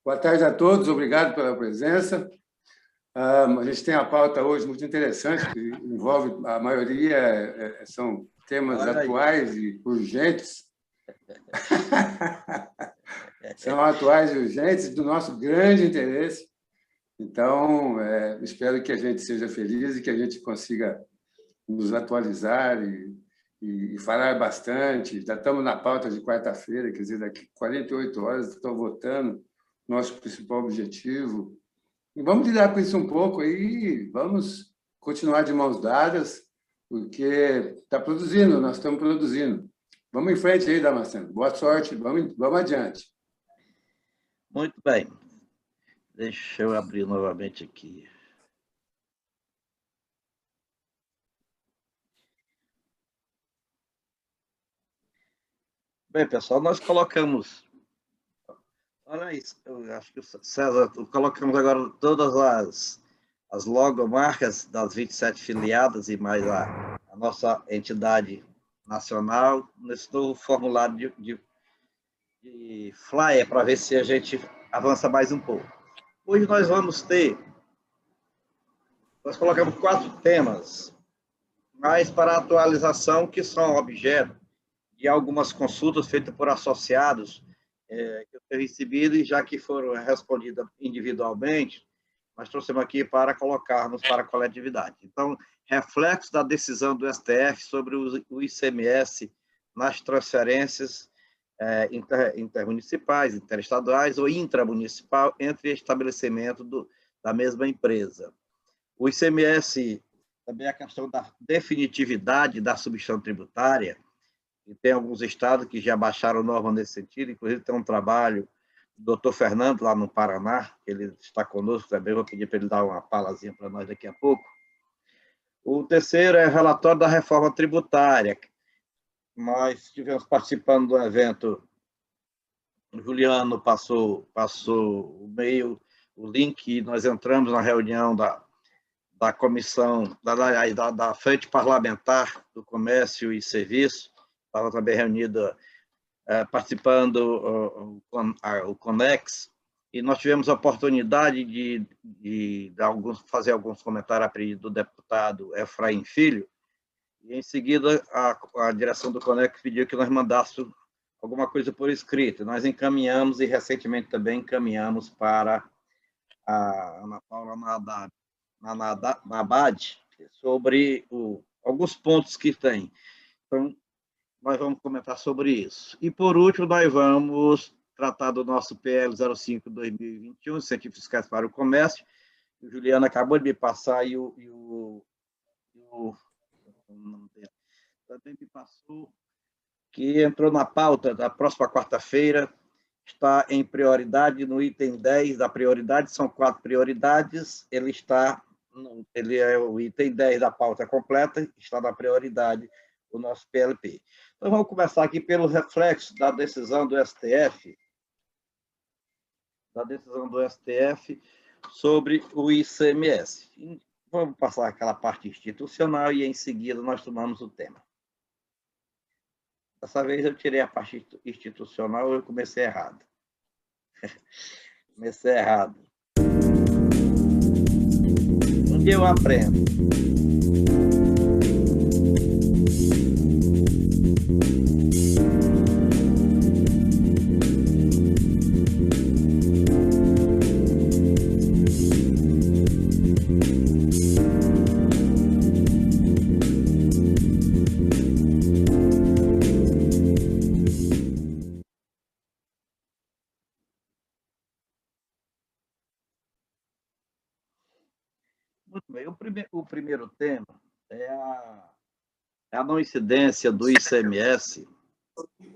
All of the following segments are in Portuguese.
Boa tarde a todos, obrigado pela presença. A gente tem a pauta hoje muito interessante, que envolve, a maioria são temas atuais e urgentes. São atuais e urgentes, do nosso grande interesse. Então, espero que a gente seja feliz e que a gente consiga nos atualizar e falar bastante. Já estamos na pauta de quarta-feira, quer dizer, daqui 48 horas estão votando nosso principal objetivo. E vamos lidar com isso um pouco aí, vamos continuar de mãos dadas, porque está produzindo, nós estamos produzindo. Vamos em frente aí, Damasceno. Boa sorte, vamos adiante. Muito bem. Deixa eu abrir novamente aqui. Bem, pessoal, nós colocamos... Olha isso, eu acho que o César, colocamos agora todas as logomarcas das 27 filiadas e mais a nossa entidade nacional nesse novo formulário de flyer para ver se a gente avança mais um pouco. Hoje nós colocamos 4 temas, mas para atualização que são objeto de algumas consultas feitas por associados que eu tenho recebido, e já que foram respondidas individualmente, nós trouxemos aqui para colocarmos para a coletividade. Então, reflexo da decisão do STF sobre o ICMS nas transferências intermunicipais, interestaduais ou intramunicipal entre estabelecimentos da mesma empresa. O ICMS, também a questão da definitividade da substituição tributária, e tem alguns estados que já baixaram norma nesse sentido, inclusive tem um trabalho do doutor Fernando, lá no Paraná, ele está conosco também, vou pedir para ele dar uma falazinha para nós daqui a pouco. O terceiro é o relatório da reforma tributária. Nós estivemos participando do evento, o Juliano passou o link, e nós entramos na reunião da comissão, da Frente Parlamentar do Comércio e Serviço, estava também reunida, participando o CONEX, e nós tivemos a oportunidade de fazer alguns comentários a pedido do deputado Efraim Filho, e em seguida a direção do CONEX pediu que nós mandássemos alguma coisa por escrito. Nós encaminhamos, e recentemente também encaminhamos para a Ana Paula Nabad sobre alguns pontos que tem. Então, nós vamos comentar sobre isso. E, por último, nós vamos tratar do nosso PL 05/2021, Incentivos Fiscais para o Comércio. O Juliano acabou de me passar, e o também me passou, que entrou na pauta da próxima quarta-feira, está em prioridade no item 10 da prioridade, são 4 prioridades, ele é o item 10 da pauta completa, está na prioridade do nosso PLP. Então, vamos começar aqui pelo reflexo da decisão do STF, sobre o ICMS. Vamos passar aquela parte institucional e, em seguida, nós tomamos o tema. Dessa vez eu tirei a parte institucional, eu comecei errado. Um dia eu aprendo. Muito bem. O primeiro tema é a não incidência do ICMS.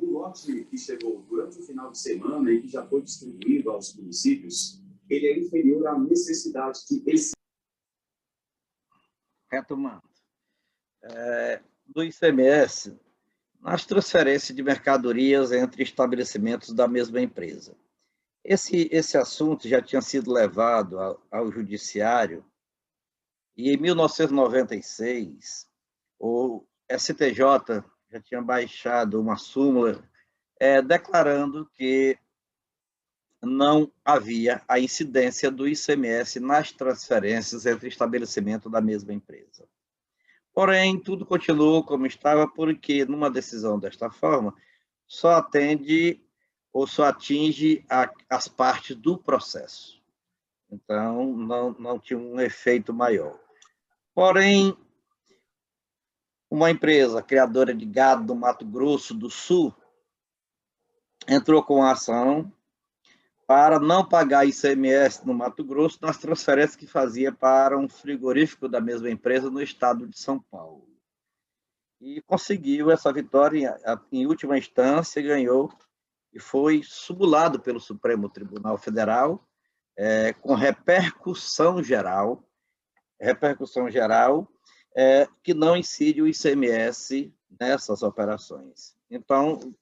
O lote que chegou durante o final de semana e que já foi distribuído aos municípios, ele é inferior à necessidade que esse... Retomando. Do ICMS, nas transferências de mercadorias entre estabelecimentos da mesma empresa. Esse assunto já tinha sido levado ao judiciário, e em 1996, o STJ já tinha baixado uma súmula declarando que não havia a incidência do ICMS nas transferências entre estabelecimento da mesma empresa. Porém, tudo continuou como estava, porque, numa decisão desta forma, só atende ou só atinge as partes do processo. Então, não tinha um efeito maior. Porém, uma empresa criadora de gado do Mato Grosso do Sul entrou com a ação para não pagar ICMS no Mato Grosso nas transferências que fazia para um frigorífico da mesma empresa no estado de São Paulo. E conseguiu essa vitória em última instância, ganhou e foi subulado pelo Supremo Tribunal Federal, com repercussão geral, que não incide o ICMS nessas operações. Então,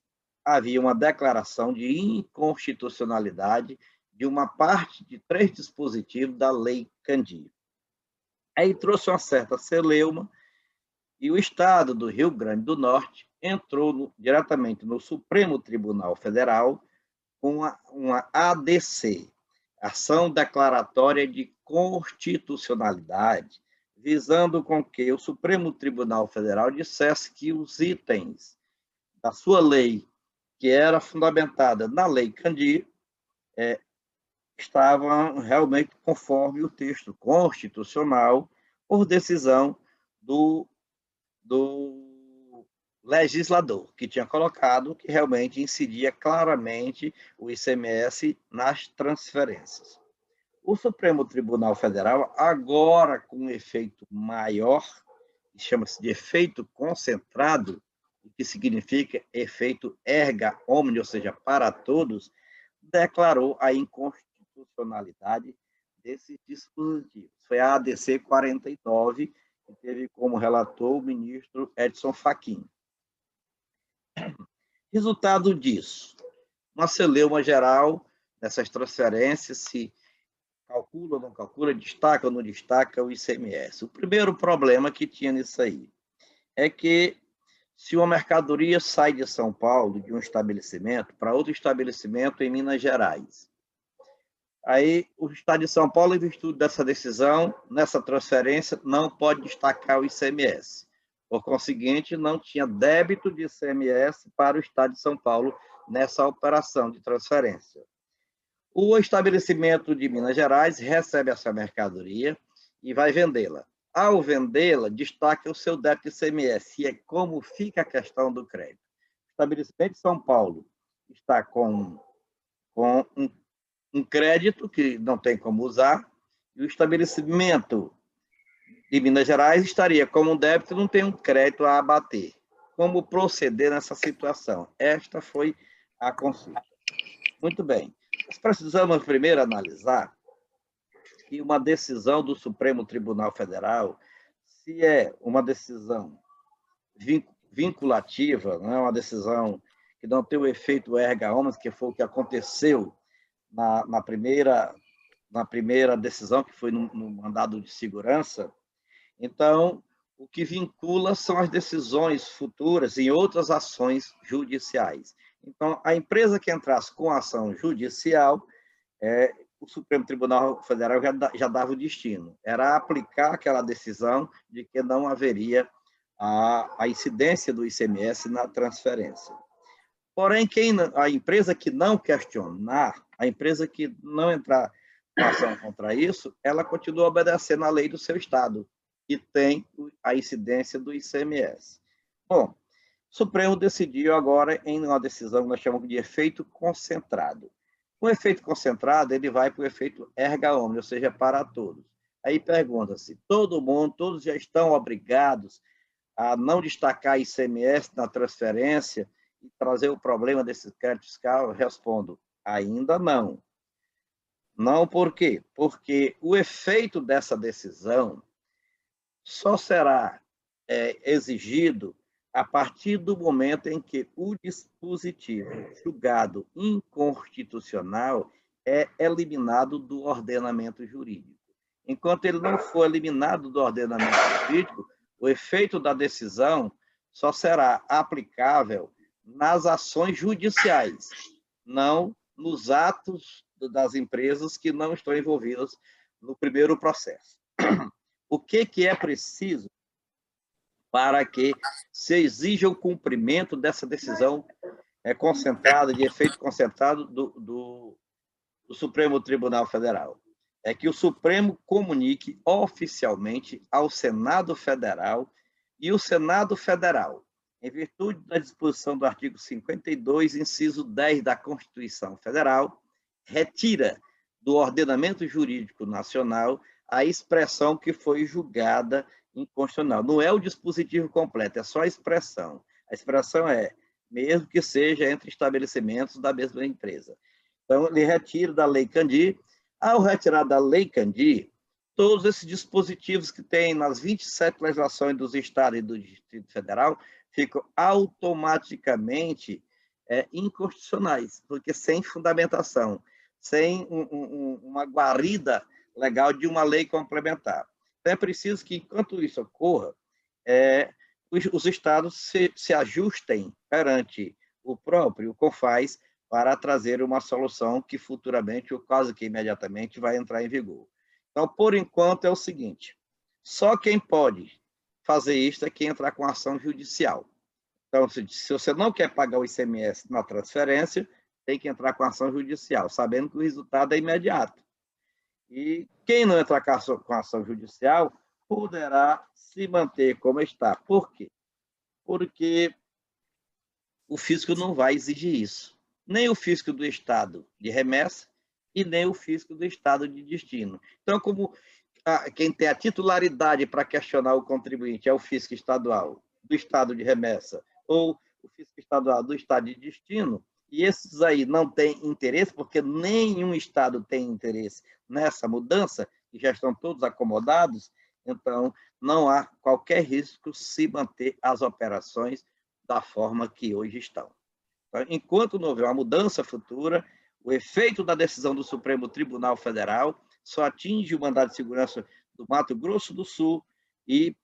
havia uma declaração de inconstitucionalidade de uma parte de 3 dispositivos da Lei Candir. Aí trouxe uma certa celeuma e o Estado do Rio Grande do Norte entrou diretamente no Supremo Tribunal Federal com uma ADC, Ação Declaratória de Constitucionalidade, visando com que o Supremo Tribunal Federal dissesse que os itens da sua lei, que era fundamentada na Lei Candir, estavam realmente conforme o texto constitucional, por decisão do legislador, que tinha colocado que realmente incidia claramente o ICMS nas transferências. O Supremo Tribunal Federal, agora com um efeito maior, que chama-se de efeito concentrado, que significa efeito erga omnes, ou seja, para todos, declarou a inconstitucionalidade desse dispositivo. Foi a ADC 49, que teve como relator o ministro Edson Fachin. Resultado disso, uma celeuma geral dessas transferências, se calcula ou não calcula, destaca ou não destaca o ICMS. O primeiro problema que tinha nisso aí é que se uma mercadoria sai de São Paulo, de um estabelecimento, para outro estabelecimento em Minas Gerais, aí o Estado de São Paulo, em virtude dessa decisão, nessa transferência, não pode destacar o ICMS. Por conseguinte, não tinha débito de ICMS para o Estado de São Paulo nessa operação de transferência. O estabelecimento de Minas Gerais recebe essa mercadoria e vai vendê-la. Ao vendê-la, destaca o seu débito de ICMS, e é como fica a questão do crédito. O estabelecimento de São Paulo está com um crédito que não tem como usar, e o estabelecimento de Minas Gerais estaria como um débito e não tem um crédito a abater. Como proceder nessa situação? Esta foi a consulta. Muito bem. Nós precisamos primeiro analisar que uma decisão do Supremo Tribunal Federal, se é uma decisão vinculativa, não é uma decisão que não tem o efeito erga omnes, que foi o que aconteceu na primeira decisão, que foi no mandado de segurança. Então, o que vincula são as decisões futuras em outras ações judiciais. Então, a empresa que entrasse com ação judicial, o Supremo Tribunal Federal já dava o destino. Era aplicar aquela decisão de que não haveria a incidência do ICMS na transferência. Porém, a empresa que não questionar, a empresa que não entrar com ação contra isso, ela continua obedecendo à lei do seu Estado, e tem a incidência do ICMS. Bom, o Supremo decidiu agora em uma decisão que nós chamamos de efeito concentrado. Com efeito concentrado, ele vai para o efeito erga omnes, ou seja, para todos. Aí pergunta-se, todos já estão obrigados a não destacar ICMS na transferência e trazer o problema desse crédito fiscal? Eu respondo, ainda não. Não por quê? Porque o efeito dessa decisão só será exigido a partir do momento em que o dispositivo julgado inconstitucional é eliminado do ordenamento jurídico. Enquanto ele não for eliminado do ordenamento jurídico, o efeito da decisão só será aplicável nas ações judiciais, não nos atos das empresas que não estão envolvidas no primeiro processo. O que é preciso para que se exija o cumprimento dessa decisão concentrada, de efeito concentrado do Supremo Tribunal Federal? É que o Supremo comunique oficialmente ao Senado Federal, e o Senado Federal, em virtude da disposição do artigo 52, inciso 10 da Constituição Federal, retira do ordenamento jurídico nacional a expressão que foi julgada inconstitucional. Não é o dispositivo completo, é só a expressão. A expressão é, mesmo que seja entre estabelecimentos da mesma empresa. Então, ele retira da Lei Candir. Ao retirar da Lei Candir, todos esses dispositivos que tem nas 27 legislações dos estados e do Distrito Federal ficam automaticamente inconstitucionais, porque sem fundamentação, sem uma guarida legal de uma lei complementar. Então, é preciso que, enquanto isso ocorra, os estados se ajustem perante o próprio CONFAS para trazer uma solução que futuramente, ou quase que imediatamente, vai entrar em vigor. Então, por enquanto, é o seguinte: só quem pode fazer isso é quem entrar com ação judicial. Então, se você não quer pagar o ICMS na transferência, tem que entrar com ação judicial, sabendo que o resultado é imediato. E quem não entrar com ação judicial poderá se manter como está. Por quê? Porque o fisco não vai exigir isso. Nem o fisco do estado de remessa e nem o fisco do estado de destino. Então, como quem tem a titularidade para questionar o contribuinte é o fisco estadual do estado de remessa ou o fisco estadual do estado de destino, e esses aí não têm interesse, porque nenhum estado tem interesse nessa mudança, e já estão todos acomodados, então não há qualquer risco se manter as operações da forma que hoje estão. Então, enquanto não houver uma mudança futura, o efeito da decisão do Supremo Tribunal Federal só atinge o mandado de segurança do Mato Grosso do Sul e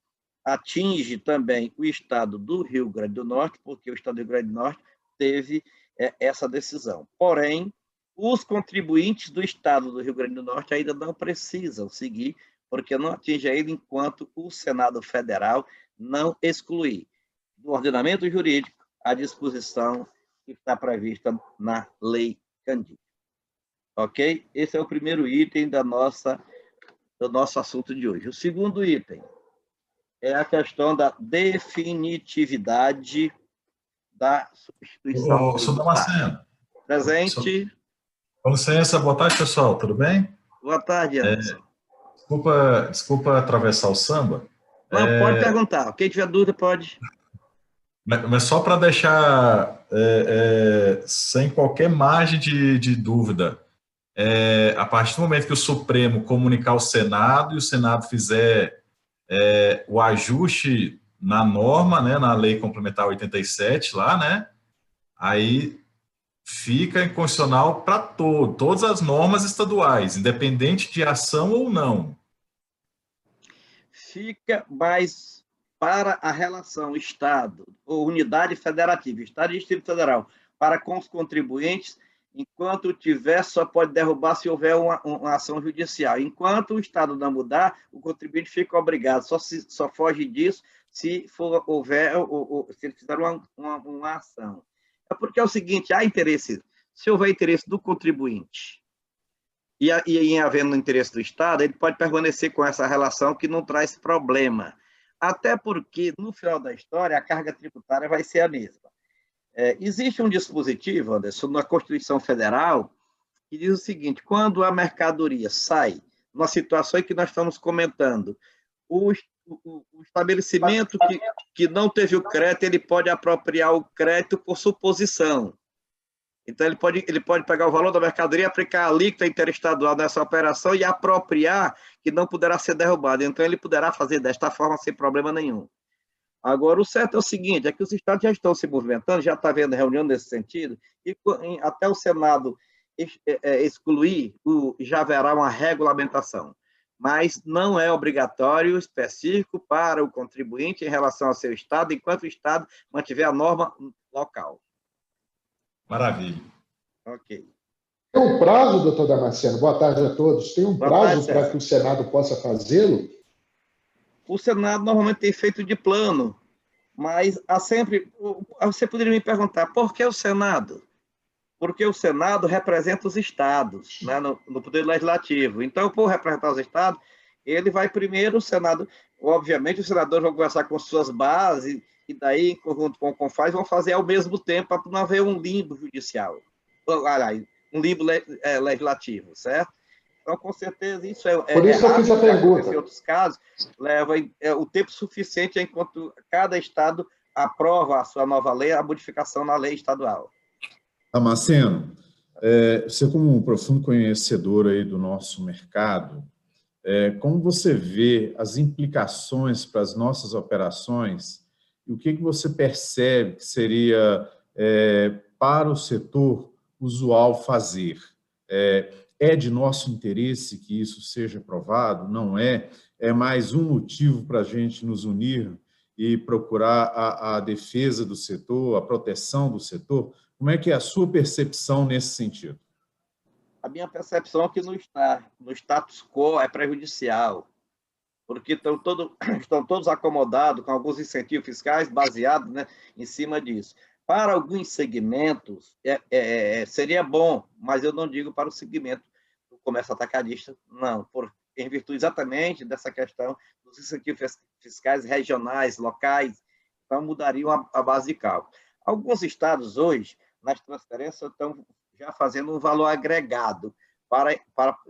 atinge também o estado do Rio Grande do Norte, porque o estado do Rio Grande do Norte teve essa decisão. Porém, os contribuintes do estado do Rio Grande do Norte ainda não precisam seguir, porque não atinge ainda enquanto o Senado Federal não excluir do ordenamento jurídico a disposição que está prevista na Lei Candir. Ok? Esse é o primeiro item do nosso assunto de hoje. O segundo item é a questão da definitividade da substituição. Sr. Damasceno. Presente. Com licença, boa tarde, pessoal, tudo bem? Boa tarde, Anderson. Desculpa atravessar o samba. Não, pode perguntar. Quem tiver dúvida, pode. Mas só para deixar sem qualquer margem de dúvida, a partir do momento que o Supremo comunicar ao Senado e o Senado fizer o ajuste na norma, né, na Lei Complementar 87, lá, né, aí fica inconstitucional para todas as normas estaduais, independente de ação ou não. Fica, mas para a relação Estado, ou unidade federativa, Estado e Distrito Federal, para com os contribuintes, enquanto tiver, só pode derrubar se houver uma ação judicial. Enquanto o Estado não mudar, o contribuinte fica obrigado, só foge disso se se ele fizer uma ação. É porque é o seguinte, há interesse, se houver interesse do contribuinte e em havendo interesse do Estado, ele pode permanecer com essa relação que não traz problema. Até porque, no final da história, a carga tributária vai ser a mesma. Existe um dispositivo, Anderson, na Constituição Federal, que diz o seguinte: quando a mercadoria sai, numa situação em que nós estamos comentando, o estabelecimento que não teve o crédito, ele pode apropriar o crédito por suposição. Então, ele pode pegar o valor da mercadoria, aplicar a alíquota interestadual nessa operação e apropriar, que não poderá ser derrubado. Então, ele poderá fazer desta forma sem problema nenhum. Agora, o certo é o seguinte, é que os estados já estão se movimentando, já está havendo reunião nesse sentido, e até o Senado excluir, já haverá uma regulamentação. Mas não é obrigatório específico para o contribuinte em relação ao seu estado, enquanto o estado mantiver a norma local. Maravilha. Ok. um prazo, doutor Damasceno? Boa tarde a todos. Tem um prazo para que o Senado possa fazê-lo? O Senado normalmente tem feito de plano, mas há sempre... Você poderia me perguntar, por que o Senado? Porque o Senado representa os estados, né, no Poder Legislativo. Então, por representar os estados, ele vai primeiro, o Senado... Obviamente, os senadores vão conversar com suas bases, e daí, em conjunto com o CONFAS, vão fazer ao mesmo tempo, para não haver um limbo judicial. Um limbo legislativo, certo? Então, com certeza, isso é Por isso eu fiz a pergunta. Em outros casos, leva o tempo suficiente enquanto cada estado aprova a sua nova lei, a modificação na lei estadual. Damasceno, você como um profundo conhecedor aí do nosso mercado, como você vê as implicações para as nossas operações e o que você percebe que seria para o setor usual fazer? É de nosso interesse que isso seja aprovado? Não é? É mais um motivo para a gente nos unir e procurar a defesa do setor, a proteção do setor? Como é que é a sua percepção nesse sentido? A minha percepção é que no status quo é prejudicial, porque estão todos acomodados com alguns incentivos fiscais baseados, né, em cima disso. Para alguns segmentos, seria bom, mas eu não digo para o segmento do comércio atacadista, não, em virtude exatamente dessa questão dos incentivos fiscais regionais, locais, então mudariam a base de cálculo. Alguns estados hoje, nas transferências, estão já fazendo um valor agregado para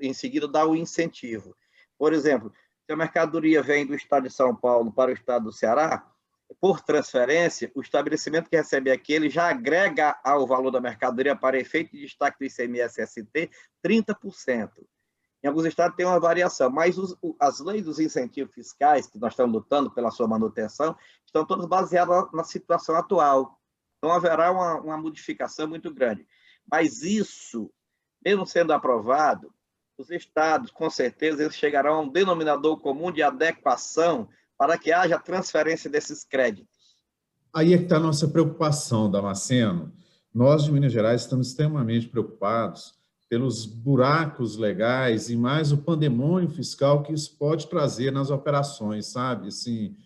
em seguida, dar o incentivo. Por exemplo, se a mercadoria vem do estado de São Paulo para o estado do Ceará, por transferência, o estabelecimento que recebe aquele já agrega ao valor da mercadoria para efeito de destaque do ICMS-ST 30%. Em alguns estados tem uma variação, mas as leis dos incentivos fiscais, que nós estamos lutando pela sua manutenção, estão todas baseadas na situação atual. Então, haverá uma modificação muito grande. Mas isso, mesmo sendo aprovado, os estados, com certeza, eles chegarão a um denominador comum de adequação para que haja transferência desses créditos. Aí é que está a nossa preocupação, Damasceno. Nós, de Minas Gerais, estamos extremamente preocupados pelos buracos legais e mais o pandemônio fiscal que isso pode trazer nas operações, sabe? Assim,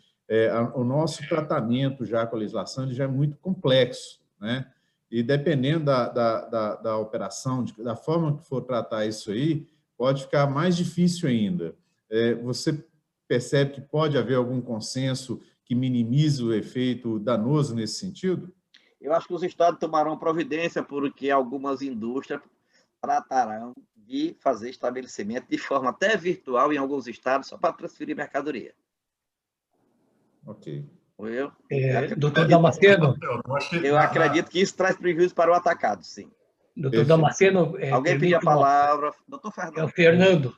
o nosso tratamento já com a legislação ele já é muito complexo, né? E dependendo da operação, da forma que for tratar isso aí, pode ficar mais difícil ainda. Você percebe que pode haver algum consenso que minimize o efeito danoso nesse sentido? Eu acho que os estados tomarão providência porque algumas indústrias tratarão de fazer estabelecimento de forma até virtual em alguns estados só para transferir mercadoria. Ok. Doutor Damasceno, eu acredito que isso traz prejuízo para o atacado, sim. Doutor Damasceno... Alguém pediu a palavra. Doutor Fernando. É o Fernando.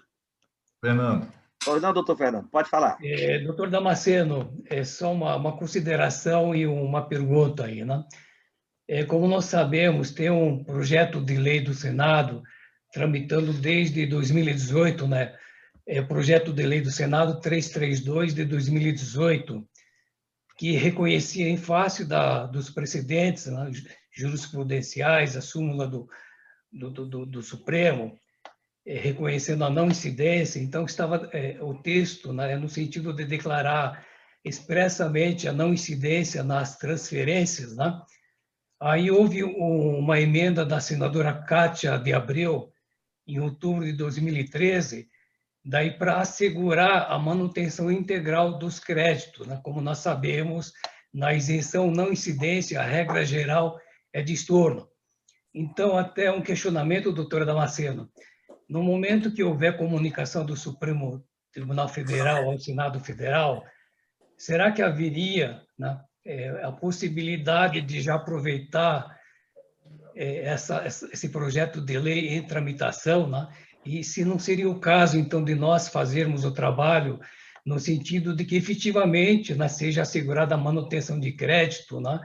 Pois não, doutor Fernando, pode falar. Doutor Damasceno, é só uma consideração e uma pergunta aí, né? Como nós sabemos, tem um projeto de lei do Senado tramitando desde 2018, né? Projeto de lei do Senado 332 de 2018, que reconhecia em face dos precedentes, né, jurisprudenciais, a súmula do Supremo, reconhecendo a não incidência. Então, estava o texto, né, no sentido de declarar expressamente a não incidência nas transferências, né? Aí houve uma emenda da senadora Cátia de Abreu, em outubro de 2013, daí para assegurar a manutenção integral dos créditos, né? Como nós sabemos, na isenção não incidência, a regra geral é de estorno. Então, até um questionamento, doutora Damasceno. No momento que houver comunicação do Supremo Tribunal Federal ao Senado Federal, será que haveria, né, a possibilidade de já aproveitar esse projeto de lei em tramitação, né? E se não seria o caso, então, de nós fazermos o trabalho no sentido de que, efetivamente, né, seja assegurada a manutenção de crédito, né?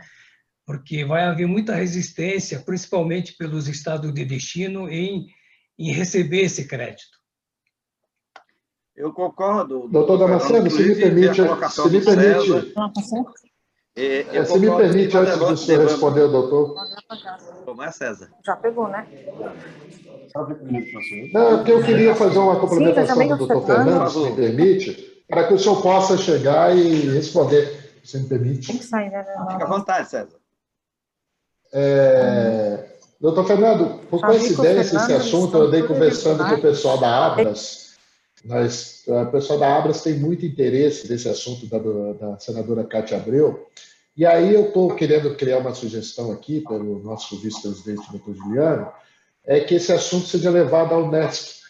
Porque vai haver muita resistência, principalmente pelos estados de destino, em receber esse crédito. Eu concordo. Doutor Damasceno, se me permite... Se me permite, antes do senhor responder, doutor. Como é, César? Já pegou, né? Não, porque eu queria fazer uma complementação do doutor Fernando, se me permite, para que o senhor possa chegar e responder, se me permite. Tem que sair, né? Fica à vontade, César. Doutor Fernando, por coincidência, esse assunto, eu andei conversando com o pessoal da Abras. O pessoal da Abras tem muito interesse nesse assunto da senadora Cátia Abreu. E aí eu estou querendo criar uma sugestão aqui pelo nosso vice-presidente, doutor Juliano, é que esse assunto seja levado ao Unesco,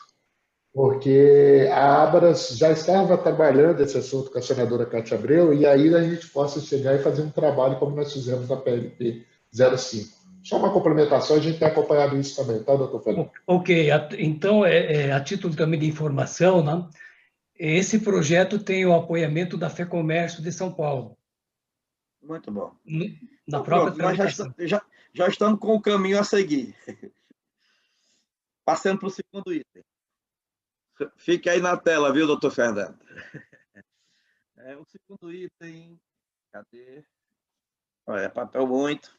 porque a Abras já estava trabalhando esse assunto com a senadora Cátia Abreu, e aí a gente possa chegar e fazer um trabalho como nós fizemos na PLP 05. Só uma complementação, a gente tem acompanhado isso também, tá, doutor Fernando? Ok, então, a título também de informação, né, esse projeto tem o apoiamento da FEComércio de São Paulo. Muito bom. Na própria tramitação. Nós já estamos com o caminho a seguir. Passando para o segundo item. Fique aí na tela, viu, doutor Fernando? O segundo item... Cadê? Olha, papel muito.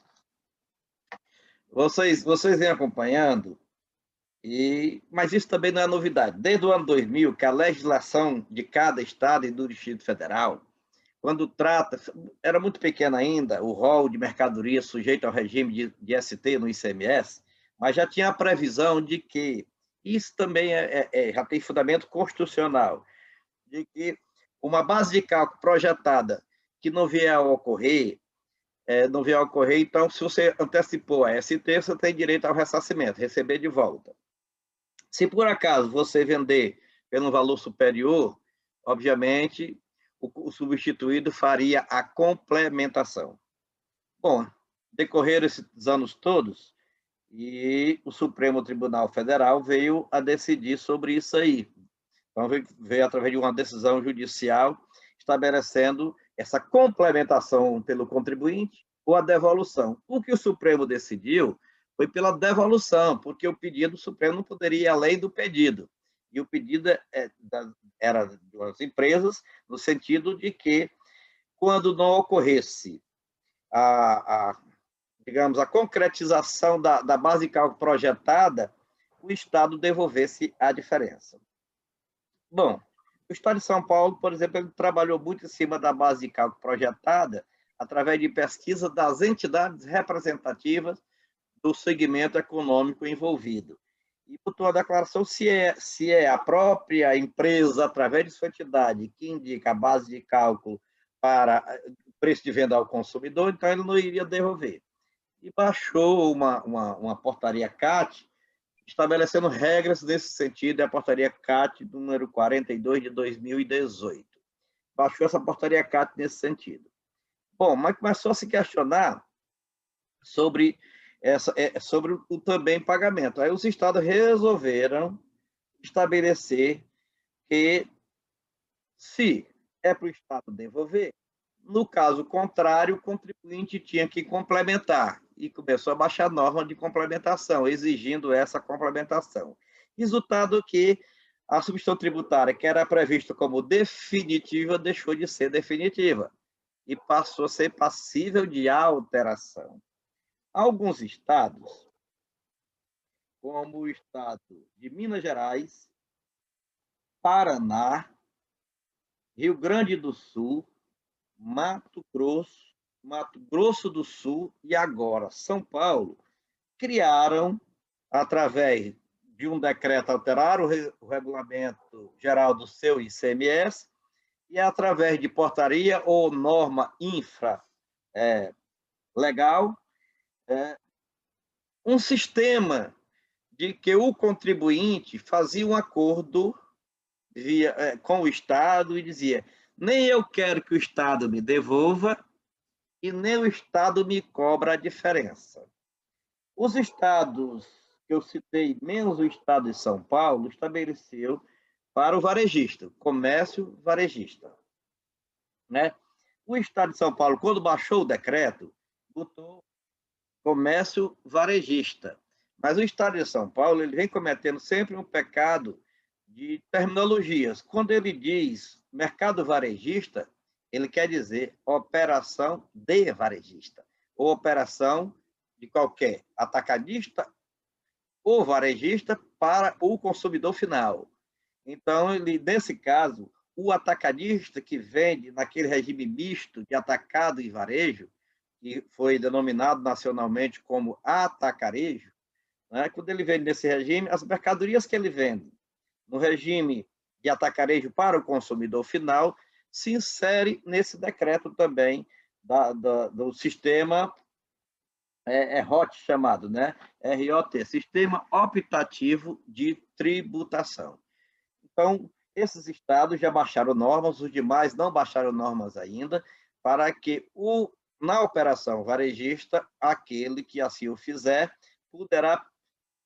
Vocês vêm acompanhando, mas isso também não é novidade. Desde o ano 2000, que a legislação de cada estado e do Distrito Federal, quando trata, era muito pequena ainda, o rol de mercadoria sujeito ao regime de ST no ICMS, mas já tinha a previsão de que, isso também já tem fundamento constitucional, de que uma base de cálculo projetada que não vier a ocorrer, então, se você antecipou a ST, você tem direito ao ressarcimento, receber de volta. Se por acaso você vender pelo valor superior, obviamente, o substituído faria a complementação. Bom, decorreram esses anos todos, e o Supremo Tribunal Federal veio a decidir sobre isso aí. Então, veio através de uma decisão judicial estabelecendo essa complementação pelo contribuinte ou a devolução. O que o Supremo decidiu foi pela devolução, porque o pedido do Supremo não poderia ir além do pedido. E o pedido era das empresas, no sentido de que, quando não ocorresse digamos, a concretização da base de cálculo projetada, o Estado devolvesse a diferença. Bom, o Estado de São Paulo, por exemplo, ele trabalhou muito em cima da base de cálculo projetada através de pesquisa das entidades representativas do segmento econômico envolvido. E botou a declaração se é a própria empresa, através de sua entidade, que indica a base de cálculo para o preço de venda ao consumidor, então ele não iria devolver. E baixou uma portaria CAT, estabelecendo regras nesse sentido, é a portaria CAT número 42 de 2018. Baixou essa portaria CAT nesse sentido. Bom, mas começou a se questionar sobre o também pagamento. Aí os estados resolveram estabelecer que, se é para o estado devolver, no caso contrário, o contribuinte tinha que complementar, e começou a baixar a norma de complementação, exigindo essa complementação. Resultado que a substituição tributária, que era prevista como definitiva, deixou de ser definitiva e passou a ser passível de alteração. Alguns estados, como o estado de Minas Gerais, Paraná, Rio Grande do Sul, Mato Grosso do Sul e agora São Paulo, criaram, através de um decreto, alteraram o regulamento geral do seu ICMS e, através de portaria ou norma infra-legal, um sistema de que o contribuinte fazia um acordo com o Estado e dizia: nem eu quero que o Estado me devolva e nem o Estado me cobra a diferença. Os estados que eu citei, menos o Estado de São Paulo, estabeleceu para o varejista, comércio varejista. Né? O Estado de São Paulo, quando baixou o decreto, botou comércio varejista. Mas o Estado de São Paulo ele vem cometendo sempre um pecado de terminologias. Quando ele diz mercado varejista, ele quer dizer operação de varejista, ou operação de qualquer atacadista ou varejista para o consumidor final. Então, nesse caso, o atacadista que vende naquele regime misto de atacado e varejo, que foi denominado nacionalmente como atacarejo, né? Quando ele vende nesse regime, as mercadorias que ele vende no regime de atacarejo para o consumidor final se insere nesse decreto também do sistema ROT chamado, né? ROT, Sistema Optativo de Tributação. Então, esses estados já baixaram normas, os demais não baixaram normas ainda, para que na operação varejista, aquele que assim o fizer, poderá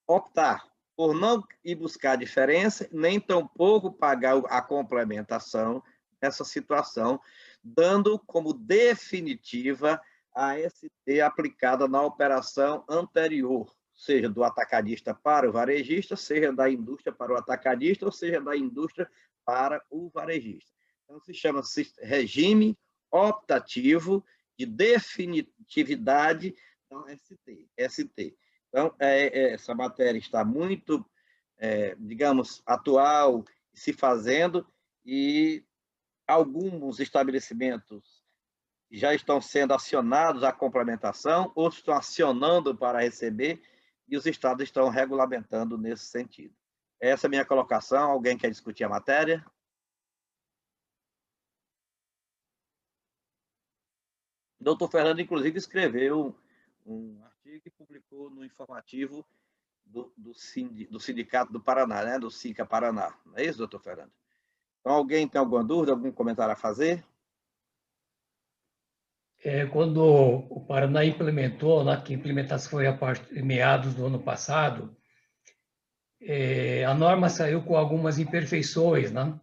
optar por não ir buscar diferença, nem tampouco pagar a complementação nessa situação, dando como definitiva a ST aplicada na operação anterior, seja do atacadista para o varejista, seja da indústria para o atacadista, ou seja da indústria para o varejista. Então, se chama regime optativo de definitividade da ST. Então, essa matéria está muito, digamos, atual, se fazendo, e alguns estabelecimentos já estão sendo acionados à complementação, outros estão acionando para receber, e os estados estão regulamentando nesse sentido. Essa é a minha colocação. Alguém quer discutir a matéria? O doutor Fernando, inclusive, escreveu um artigo e publicou no informativo do Sindicato do Paraná, né? Do SICA Paraná. Não é isso, doutor Fernando? Então, alguém tem alguma dúvida, algum comentário a fazer? Quando o Paraná implementou, né, que a implementação foi em meados do ano passado, a norma saiu com algumas imperfeições, né?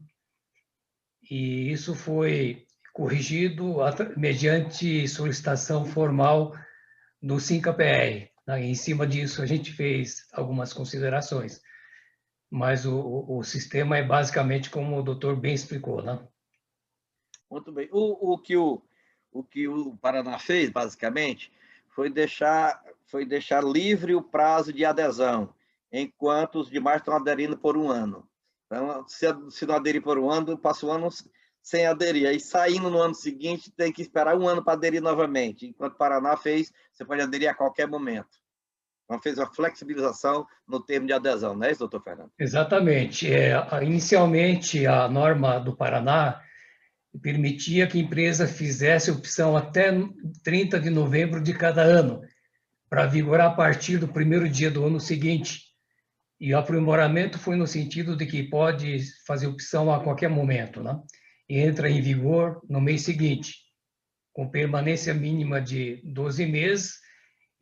E isso foi corrigido mediante solicitação formal do SINCA-PR. Né? Em cima disso, a gente fez algumas considerações. Mas o sistema é basicamente como o doutor bem explicou, né? Muito bem. O que o Paraná fez, basicamente, foi deixar livre o prazo de adesão, enquanto os demais estão aderindo por um ano. Então, se não aderir por um ano, passa o ano sem aderir. Aí, saindo no ano seguinte, tem que esperar um ano para aderir novamente. Enquanto o Paraná fez, você pode aderir a qualquer momento. Então, fez uma flexibilização no termo de adesão, não é isso, doutor Fernando? Exatamente. Inicialmente, a norma do Paraná permitia que a empresa fizesse opção até 30 de novembro de cada ano, para vigorar a partir do primeiro dia do ano seguinte. E o aprimoramento foi no sentido de que pode fazer opção a qualquer momento, né? E entra em vigor no mês seguinte, com permanência mínima de 12 meses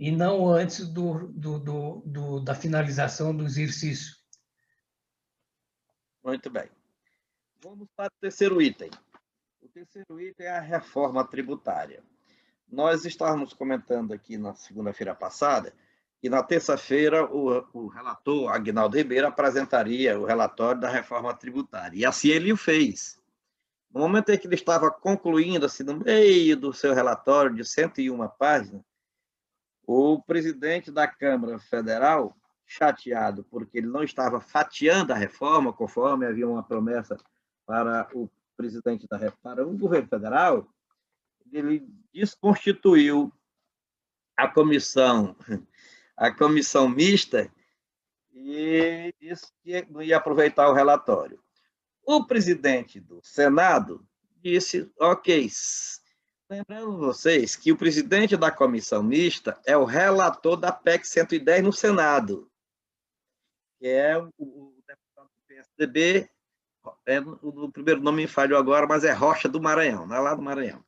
e não antes da finalização do exercício. Muito bem. Vamos para o terceiro item. O terceiro item é a reforma tributária. Nós estávamos comentando aqui na segunda-feira passada que na terça-feira o relator, Aguinaldo Ribeiro, apresentaria o relatório da reforma tributária. E assim ele o fez. No momento em que ele estava concluindo, assim, no meio do seu relatório de 101 páginas, o presidente da Câmara Federal, chateado porque ele não estava fatiando a reforma, conforme havia uma promessa para o presidente para o governo federal, ele desconstituiu a comissão mista e disse que não ia aproveitar o relatório. O presidente do Senado disse, ok, lembrando vocês que o presidente da comissão mista é o relator da PEC 110 no Senado, que é o deputado do PSDB, o primeiro nome me falhou agora, mas é Rocha do Maranhão, não é lá do Maranhão.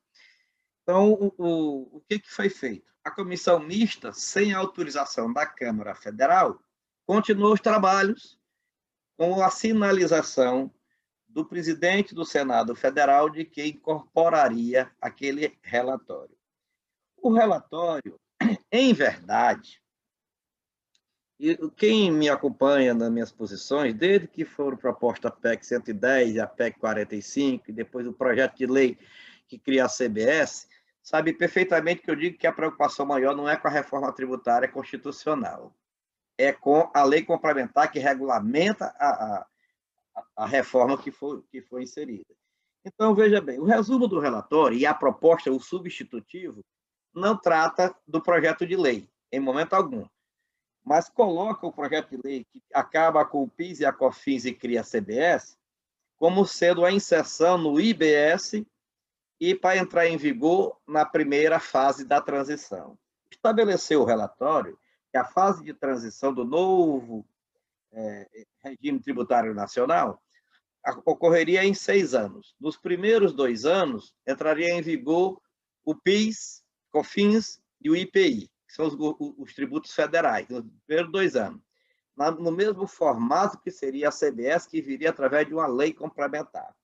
Então, o que foi feito? A comissão mista, sem autorização da Câmara Federal, continuou os trabalhos com a sinalização do presidente do Senado Federal de que incorporaria aquele relatório. O relatório, em verdade, e quem me acompanha nas minhas posições, desde que foram propostas a PEC 110 e a PEC 45, e depois o projeto de lei que cria a CBS, sabe perfeitamente que eu digo que a preocupação maior não é com a reforma tributária constitucional, é com a lei complementar que regulamenta a reforma que foi inserida. Então, veja bem, o resumo do relatório e a proposta, o substitutivo, não trata do projeto de lei, em momento algum, mas coloca o projeto de lei que acaba com o PIS e a COFINS e cria a CBS como sendo a inserção no IBS e para entrar em vigor na primeira fase da transição. Estabeleceu o relatório que a fase de transição do novo regime tributário nacional ocorreria em 6 anos. Nos primeiros 2 anos, entraria em vigor o PIS, COFINS e o IPI, que são os tributos federais, nos primeiros 2 anos. No mesmo formato que seria a CBS, que viria através de uma lei complementar.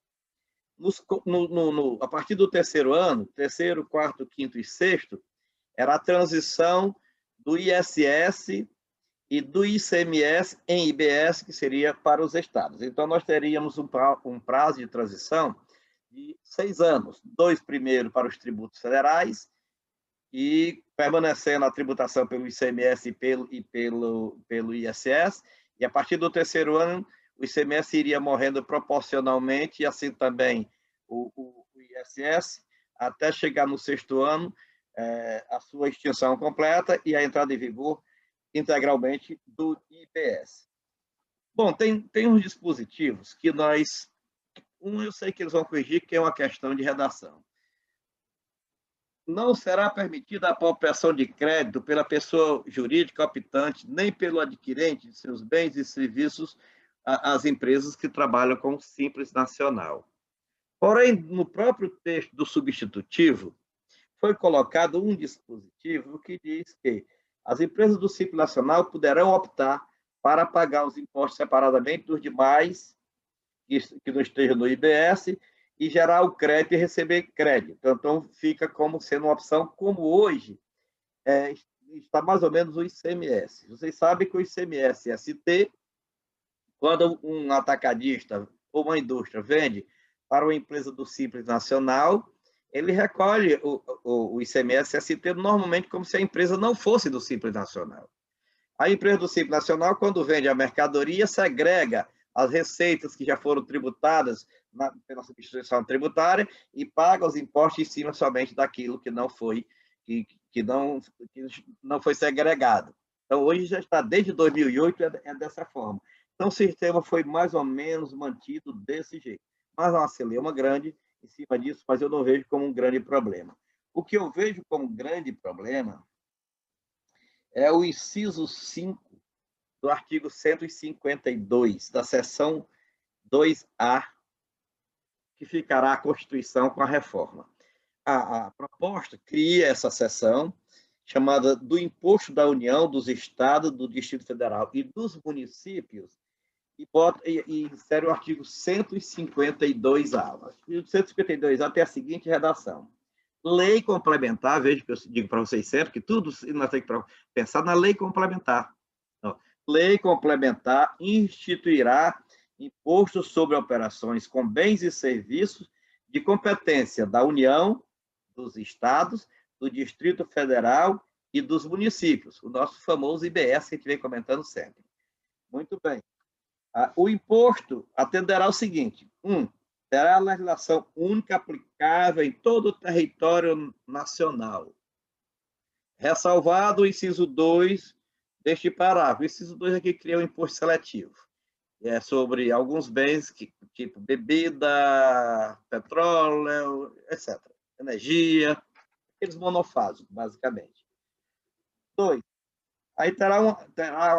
A partir do 3º ano, 3º, 4º, 5º e 6º, era a transição do ISS e do ICMS em IBS, que seria para os estados. Então, nós teríamos um prazo de transição de 6 anos, 2 primeiros para os tributos federais e permanecendo a tributação pelo ICMS e pelo ISS, e a partir do 3º ano, o ICMS iria morrendo proporcionalmente, e assim também o ISS, até chegar no 6º ano, a sua extinção completa e a entrada em vigor integralmente do IBS. Bom, tem uns dispositivos que eu sei que eles vão corrigir, que é uma questão de redação. Não será permitida a apropriação de crédito pela pessoa jurídica optante, nem pelo adquirente de seus bens e serviços às empresas que trabalham com o Simples Nacional. Porém, no próprio texto do substitutivo, foi colocado um dispositivo que diz que as empresas do Simples Nacional poderão optar para pagar os impostos separadamente dos demais que não estejam no IBS e gerar o crédito e receber crédito. Então, fica como sendo uma opção, como hoje está mais ou menos o ICMS. Vocês sabem que o ICMS ST, quando um atacadista ou uma indústria vende para uma empresa do Simples Nacional, ele recolhe o ICMS ST normalmente como se a empresa não fosse do Simples Nacional. A empresa do Simples Nacional, quando vende a mercadoria, segrega as receitas que já foram tributadas pela substituição tributária e paga os impostos em cima somente daquilo que não foi segregado. Então, hoje já está, desde 2008, é dessa forma. Então, o sistema foi mais ou menos mantido desse jeito. Mas há uma celeuma grande em cima disso, mas eu não vejo como um grande problema. O que eu vejo como um grande problema é o inciso 5 do artigo 152, da seção 2A, que ficará a Constituição com a reforma. A proposta cria essa seção, chamada do Imposto da União, dos Estados, do Distrito Federal e dos municípios, e insere o artigo 152A. O 152A tem a seguinte redação: lei complementar, veja que eu digo para vocês sempre, que tudo nós temos que pensar na lei complementar. Então, lei complementar instituirá imposto sobre operações com bens e serviços de competência da União, dos Estados, do Distrito Federal e dos municípios, o nosso famoso IBS que a gente vem comentando sempre. Muito bem. O imposto atenderá ao seguinte: terá a legislação única aplicável em todo o território nacional. Ressalvado o inciso 2 deste parágrafo. O inciso 2 aqui cria um imposto seletivo. É sobre alguns bens, tipo bebida, petróleo, etc. Energia, aqueles monofásicos, basicamente. 2. Aí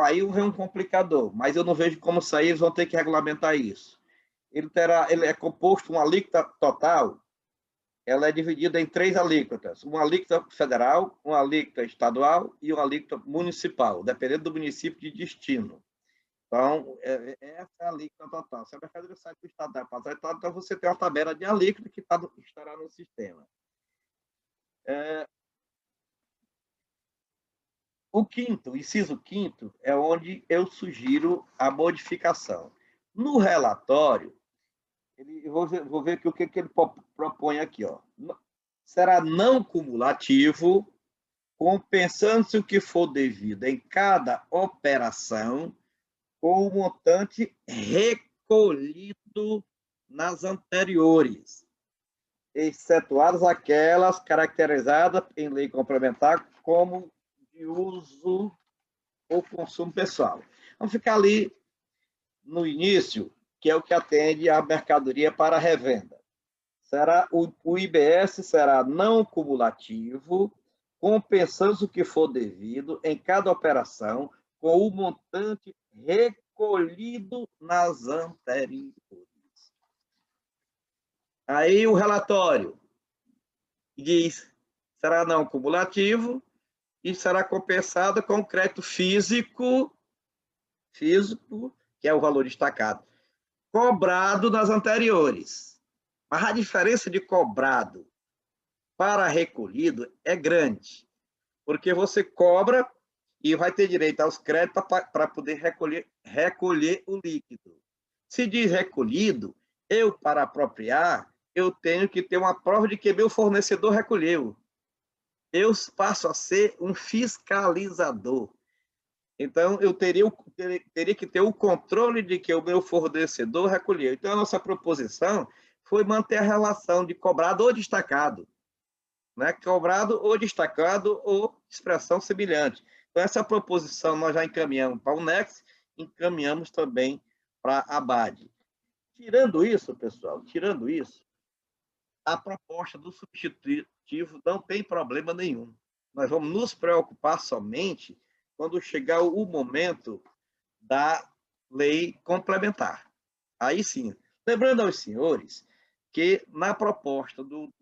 aí um complicador, mas eu não vejo como sair, eles vão ter que regulamentar isso. Ele é composto, uma alíquota total, ela é dividida em 3 alíquotas: uma alíquota federal, uma alíquota estadual e uma alíquota municipal, dependendo do município de destino. Então, essa é a alíquota total. Se a mercadoria sai do estado da passagem, então você tem uma tabela de alíquota que estará no sistema. O inciso 5º, é onde eu sugiro a modificação. No relatório, Eu vou ver aqui o que ele propõe aqui. Ó. Será não cumulativo, compensando-se o que for devido em cada operação com o montante recolhido nas anteriores, excetuadas aquelas caracterizadas em lei complementar como de uso ou consumo pessoal. Vamos ficar ali no início, que é o que atende à mercadoria para revenda. O IBS será não cumulativo, compensando o que for devido em cada operação com o montante recolhido nas anteriores. Aí o relatório diz, será não cumulativo e será compensado com o crédito físico, que é o valor destacado, cobrado nas anteriores. Mas a diferença de cobrado para recolhido é grande, porque você cobra e vai ter direito aos créditos para poder recolher o líquido. Se diz recolhido, para apropriar, eu tenho que ter uma prova de que meu fornecedor recolheu. Eu passo a ser um fiscalizador. Então, eu teria que ter o controle de que o meu fornecedor recolheu. Então, a nossa proposição foi manter a relação de cobrado ou destacado. Né? Cobrado ou destacado ou expressão semelhante. Então, essa proposição nós já encaminhamos para o NEX, encaminhamos também para a ABAD. Tirando isso, pessoal, a proposta do substitutivo não tem problema nenhum. Nós vamos nos preocupar somente quando chegar o momento da lei complementar. Aí sim. Lembrando aos senhores que na proposta do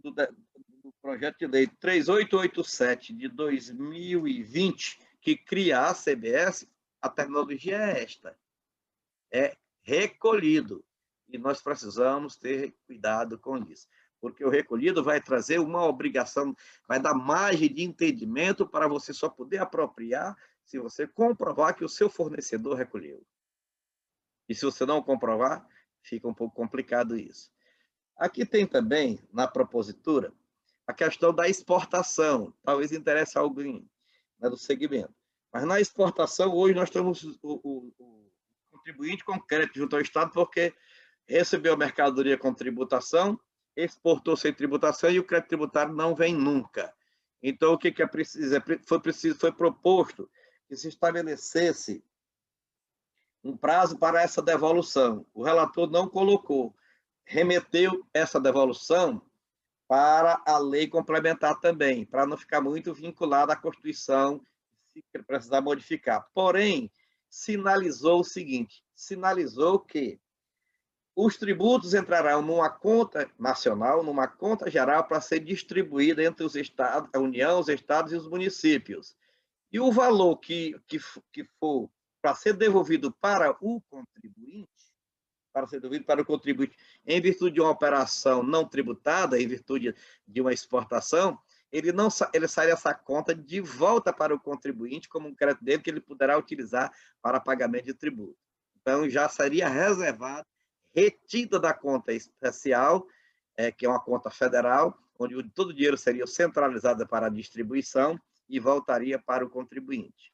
projeto de lei 3887 de 2020, que cria a CBS, a terminologia é esta, é recolhido. E nós precisamos ter cuidado com isso, porque o recolhido vai trazer uma obrigação, vai dar margem de entendimento para você só poder apropriar se você comprovar que o seu fornecedor recolheu. E se você não comprovar, fica um pouco complicado isso. Aqui tem também, na propositura, a questão da exportação. Talvez interesse a alguém, né, do segmento. Mas na exportação, hoje nós temos o contribuinte com crédito junto ao Estado, porque recebeu a mercadoria com tributação, exportou sem tributação e o crédito tributário não vem nunca. Então, o que é preciso? Foi proposto que se estabelecesse um prazo para essa devolução. O relator não colocou, remeteu essa devolução para a lei complementar também, para não ficar muito vinculada à Constituição, se precisar modificar. Porém, sinalizou o seguinte, sinalizou que os tributos entrarão numa conta nacional, numa conta geral, para ser distribuída entre os estados, a União, os estados e os municípios. E o valor que for para ser devolvido para o contribuinte, em virtude de uma operação não tributada, em virtude de uma exportação, ele sai dessa conta de volta para o contribuinte como um crédito dele que ele poderá utilizar para pagamento de tributo. Então, já seria reservado, retida da conta especial, que é uma conta federal, onde todo o dinheiro seria centralizado para a distribuição e voltaria para o contribuinte.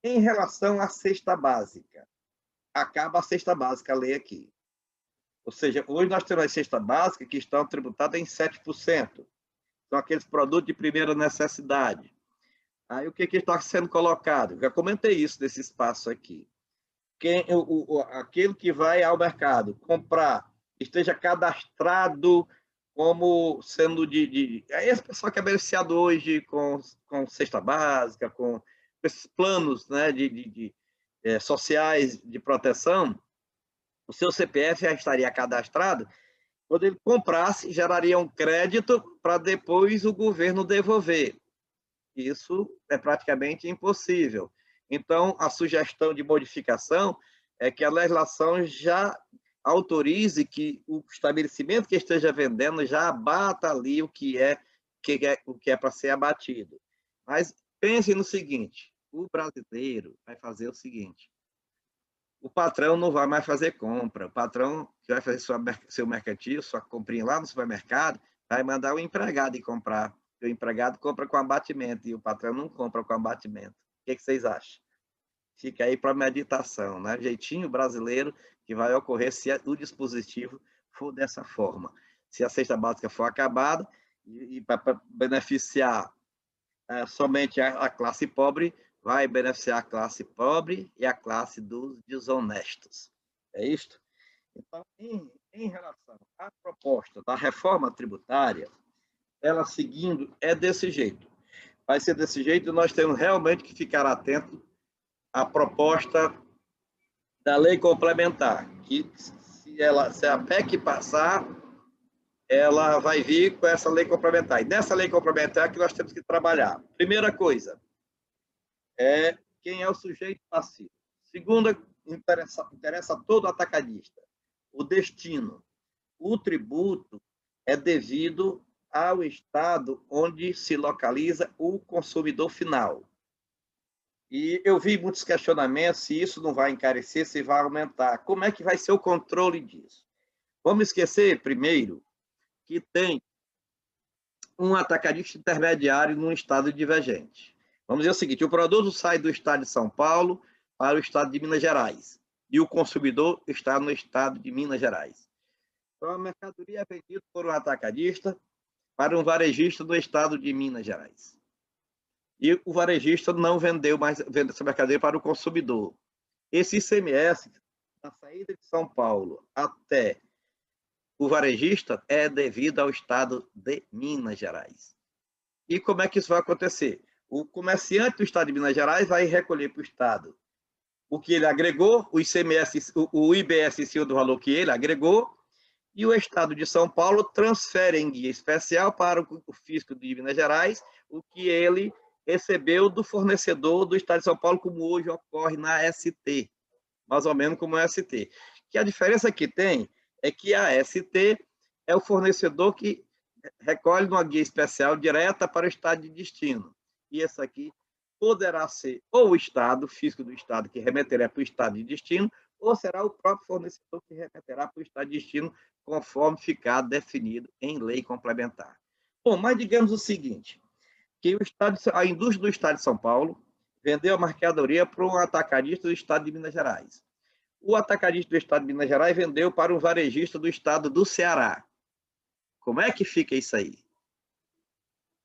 Em relação à cesta básica, acaba a cesta básica, a lei aqui. Ou seja, hoje nós temos a cesta básica que estão tributadas em 7%. São aqueles produtos de primeira necessidade. Aí o que está sendo colocado? Eu já comentei isso nesse espaço aqui. Aquele que vai ao mercado comprar, esteja cadastrado como sendo Aí esse pessoal que é beneficiado hoje com cesta básica, com esses planos, né, sociais de proteção, o seu CPF já estaria cadastrado. Quando ele comprasse, geraria um crédito para depois o governo devolver. Isso é praticamente impossível. Então, a sugestão de modificação é que a legislação já autorize que o estabelecimento que esteja vendendo já abata ali o que é para ser abatido. Mas pense no seguinte, o brasileiro vai fazer o seguinte, o patrão não vai mais fazer compra. O patrão que vai fazer seu mercantil, sua comprinha lá no supermercado, vai mandar o empregado ir comprar. O empregado compra com abatimento e o patrão não compra com abatimento. O que vocês acham? Fica aí para meditação, né? Jeitinho brasileiro que vai ocorrer se o dispositivo for dessa forma. Se a cesta básica for acabada e para beneficiar somente a classe pobre, vai beneficiar a classe pobre e a classe dos desonestos. É isto? Então, em relação à proposta da reforma tributária, ela seguindo é desse jeito. Vai ser desse jeito e nós temos realmente que ficar atentos à proposta da lei complementar, que se a PEC passar, ela vai vir com essa lei complementar. E nessa lei complementar que nós temos que trabalhar. Primeira coisa, quem é o sujeito passivo. Segunda, interessa todo atacadista. O destino. O tributo é devido ao estado onde se localiza o consumidor final. E eu vi muitos questionamentos se isso não vai encarecer, se vai aumentar. Como é que vai ser o controle disso? Vamos esquecer, primeiro, que tem um atacadista intermediário num estado divergente. Vamos dizer o seguinte, o produto sai do estado de São Paulo para o estado de Minas Gerais e o consumidor está no estado de Minas Gerais. Então, a mercadoria é vendida por um atacadista para um varejista do estado de Minas Gerais. E o varejista não vendeu mais essa mercadoria para o consumidor. Esse ICMS, da saída de São Paulo até o varejista, é devido ao estado de Minas Gerais. E como é que isso vai acontecer? O comerciante do estado de Minas Gerais vai recolher para o estado o que ele agregou, o ICMS, o IBS em cima do valor que ele agregou, e o estado de São Paulo transfere em guia especial para o fisco de Minas Gerais o que ele recebeu do fornecedor do estado de São Paulo, como hoje ocorre na ST, mais ou menos como a ST. Que a diferença que tem é que a ST é o fornecedor que recolhe numa guia especial direta para o estado de destino. E esse aqui poderá ser ou o estado, o fisco do estado, que remeterá para o estado de destino, ou será o próprio fornecedor que remeterá para o estado de destino, conforme ficar definido em lei complementar. Bom, mas digamos o seguinte, que a indústria do estado de São Paulo vendeu a mercadoria para um atacadista do estado de Minas Gerais. O atacadista do estado de Minas Gerais vendeu para um varejista do estado do Ceará. Como é que fica isso aí?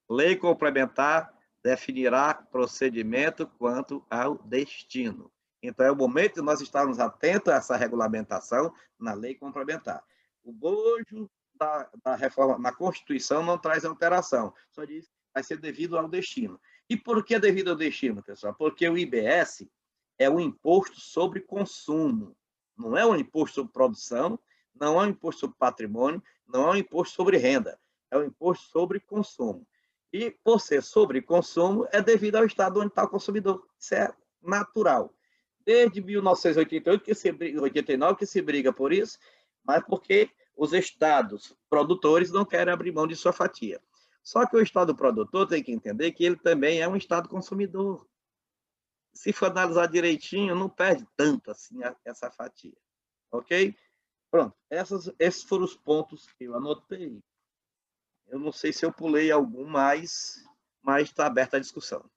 Lei complementar definirá procedimento quanto ao destino. Então, é o momento de nós estarmos atentos a essa regulamentação na lei complementar. O bojo da reforma na Constituição não traz alteração, só diz que vai ser devido ao destino. E por que devido ao destino, pessoal? Porque o IBS é um imposto sobre consumo, não é um imposto sobre produção, não é um imposto sobre patrimônio, não é um imposto sobre renda, é um imposto sobre consumo. E, por ser sobre consumo, é devido ao estado onde está o consumidor. Isso é natural. Desde 1989 que se briga por isso, mas porque os estados produtores não querem abrir mão de sua fatia. Só que o estado produtor tem que entender que ele também é um estado consumidor. Se for analisar direitinho, não perde tanto assim essa fatia. Ok? Pronto. Esses foram os pontos que eu anotei. Eu não sei se eu pulei algum mais, mas está aberta a discussão.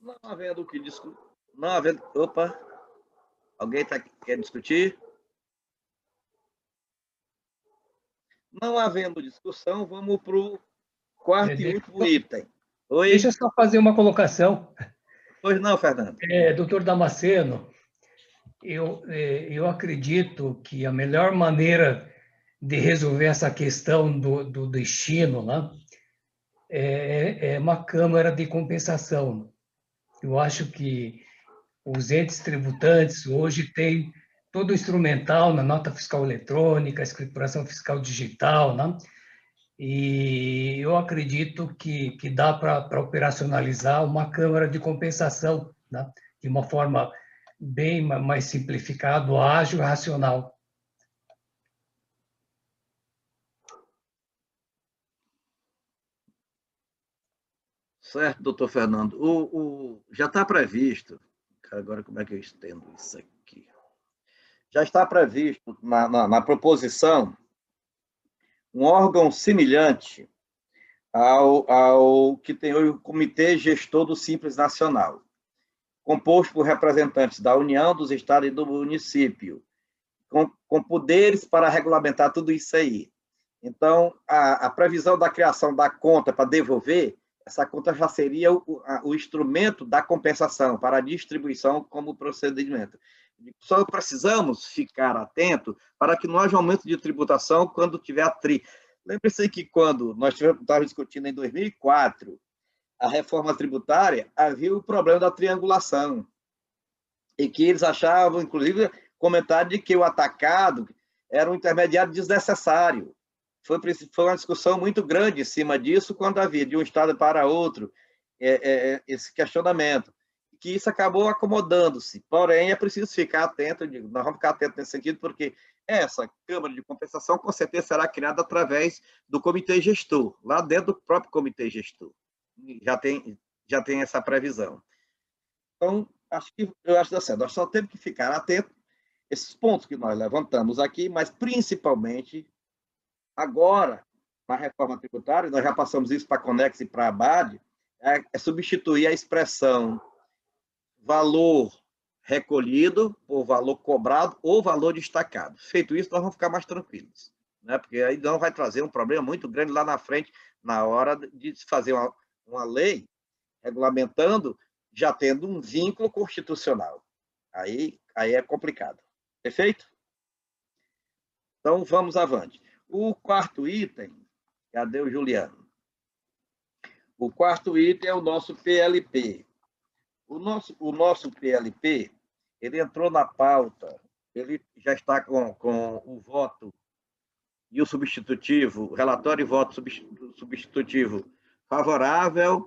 Não havendo o que discutir. Não havendo. Opa! Alguém quer discutir? Não havendo discussão, vamos para o quarto e último item. Oi? Deixa eu só fazer uma colocação. Pois não, Fernando. Doutor Damasceno, eu acredito que a melhor maneira de resolver essa questão do destino, né, é uma câmara de compensação. Eu acho que os entes tributantes hoje têm todo o instrumental na nota fiscal eletrônica, escrituração fiscal digital, né? E eu acredito que dá para operacionalizar uma câmara de compensação, né? De uma forma bem mais simplificada, ágil e racional. Certo, doutor Fernando. Já está previsto, agora como é que eu estendo isso aqui? Já está previsto na proposição um órgão semelhante ao que tem hoje o Comitê Gestor do Simples Nacional, composto por representantes da União, dos estados e do município, com poderes para regulamentar tudo isso aí. Então, a previsão da criação da conta para devolver, essa conta já seria o instrumento da compensação para a distribuição como procedimento. Só precisamos ficar atento para que não haja aumento de tributação quando tiver a Lembre-se que quando nós estávamos discutindo em 2004 a reforma tributária, havia o problema da triangulação, e que eles achavam, inclusive, comentário de que o atacado era um intermediário desnecessário. Foi uma discussão muito grande em cima disso, quando havia de um estado para outro esse questionamento, que isso acabou acomodando-se. Porém, é preciso ficar atento, nós vamos ficar atentos nesse sentido, porque essa Câmara de Compensação, com certeza, será criada através do Comitê Gestor, lá dentro do próprio Comitê Gestor. Já tem essa previsão. Então, eu acho assim, nós só temos que ficar atentos a esses pontos que nós levantamos aqui, mas principalmente agora, na reforma tributária, nós já passamos isso para a Conex e para a ABAD, é substituir a expressão valor recolhido por valor cobrado ou valor destacado. Feito isso, nós vamos ficar mais tranquilos, né? Porque aí não vai trazer um problema muito grande lá na frente, na hora de fazer uma lei regulamentando, já tendo um vínculo constitucional. Aí é complicado. Perfeito? Então, vamos avante. O quarto item, cadê o Juliano? O quarto item é o nosso PLP. O nosso PLP, ele entrou na pauta, ele já está com o voto e o substitutivo, o relatório e voto substitutivo favorável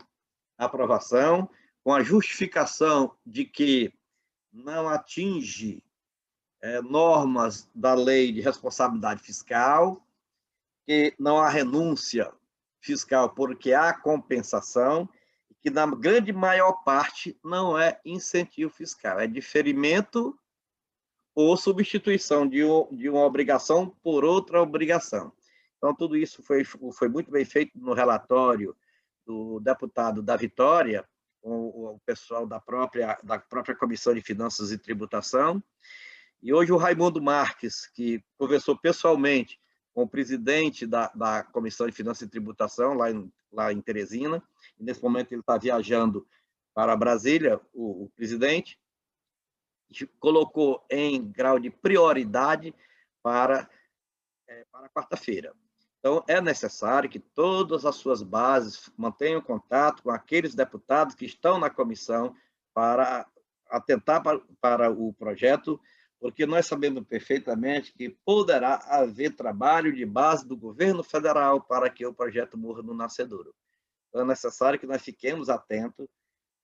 à aprovação, com a justificação de que não atinge normas da lei de responsabilidade fiscal, que não há renúncia fiscal porque há compensação, que na grande maior parte não é incentivo fiscal, é diferimento ou substituição de uma obrigação por outra obrigação. Então, tudo isso foi muito bem feito no relatório do deputado da Vitória, com o pessoal da própria Comissão de Finanças e Tributação. E hoje o Raimundo Marques, que conversou pessoalmente com o presidente da Comissão de Finanças e Tributação, lá em Teresina, e nesse momento ele está viajando para Brasília, o presidente, colocou em grau de prioridade para quarta-feira. Então, é necessário que todas as suas bases mantenham contato com aqueles deputados que estão na comissão para atentar para o projeto, porque nós sabemos perfeitamente que poderá haver trabalho de base do governo federal para que o projeto morra no nascedouro. Então, é necessário que nós fiquemos atentos